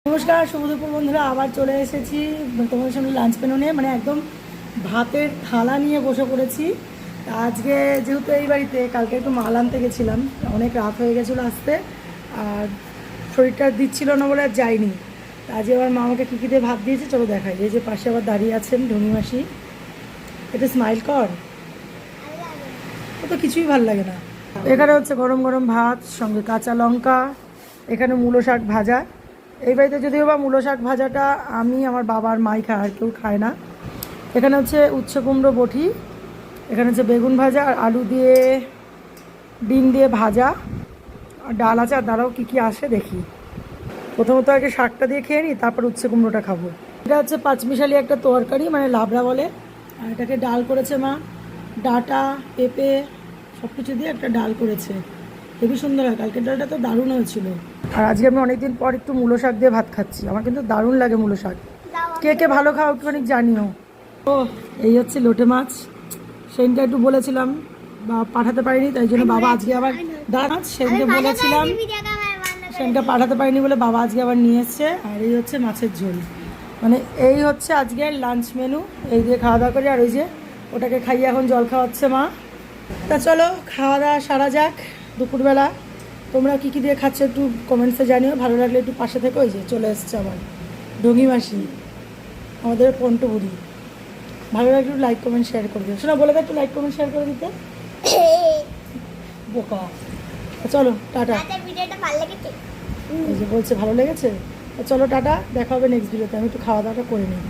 নমস্কার শুভ দুপুর বন্ধুরা, আবার চলে এসেছি তোমাদের সামনে লাঞ্চ মেনু নিয়ে। মানে একদম ভাতের থালা নিয়ে বসে পড়েছি। আজকে যেহেতু এই বাড়িতে কালকে একটু মাল আনতে গেছিলাম, অনেক রাত হয়ে গেছিলো আসতে, আর শরীরটা দিচ্ছিল না বলে আর যাইনি। আজকে আবার মা আমাকে কী কী দিয়ে ভাত দিয়েছে চলো দেখাই। এই যে পাশে আবার দাঁড়িয়ে আছেন ঢঙি মাসি, এটা স্মাইল কর, ও তো কিছুই ভাল লাগে না। এখানে হচ্ছে গরম গরম ভাত, সঙ্গে কাঁচা লঙ্কা, এখানে মূলো শাক ভাজা। এই বাড়িতে যদিও বা মূলো শাক ভাজাটা আমি, আমার বাবা আর মাই খায়, আর কেউ খায় না। এখানে হচ্ছে উচ্ছে কুমড়ো বটি, এখানে হচ্ছে বেগুন ভাজা আর আলু দিয়ে ডিম দিয়ে ভাজা, আর ডাল আছে। আর দাঁড়াও কী কী আসে দেখি। প্রথমত আগে শাকটা দিয়ে খেয়ে নিই, তারপর উচ্ছে কুমড়োটা খাবো। এটা হচ্ছে পাঁচমিশালি একটা তরকারি, মানে লাবড়া বলে। আর এটাকে ডাল করেছে মা, ডাঁটা পেঁপে সব কিছু দিয়ে একটা ডাল করেছে, খুবই সুন্দর হয়। কালকের ডালটা তো দারুণ হয়েছিল। আর আজকে আমি অনেকদিন পর একটু মূলো শাক দিয়ে ভাত খাচ্ছি, আমার কিন্তু দারুণ লাগে মূলো শাক। কে কে ভালো খাও একটুখানি জানিও। ও এই হচ্ছে লোটে মাছ, সেদিনটা একটু বলেছিলাম বা পাঠাতে পারিনি, তাই জন্য বাবা আজকে আবার মাছ সেদিনকে বলেছিলাম, সেদিনটা পাঠাতে পারিনি বলে বাবা আজকে আবার নিয়ে এসছে। আর এই হচ্ছে মাছের ঝোল, মানে এই হচ্ছে আজকের লাঞ্চ মেনু। এই দিয়ে খাওয়া দাওয়া করি। আর ওই যে ওটাকে খাইয়ে এখন জল খাওয়াচ্ছে মা। তা চলো খাওয়া দাওয়া সারা যাক দুপুরবেলা। তোমরা কী কী দিয়ে খাচ্ছ একটু কমেন্টসে জানিও, ভালো লাগলে একটু পাশে থেকে। ওই যে চলে এসছে আমার ঢঙি মাসি, আমাদের পন্টুবুড়ি। ভালো লাগলে একটু লাইক কমেন্ট শেয়ার করে দিও। শোনা বলে দাও একটু লাইক কমেন্ট শেয়ার করে দিতে। বোকা। চলো টাটা। এই যে বলছে ভালো লেগেছে। চলো টাটা, দেখা হবে নেক্সট ভিডিওতে। আমি একটু খাওয়া দাওয়াটা করে নিই।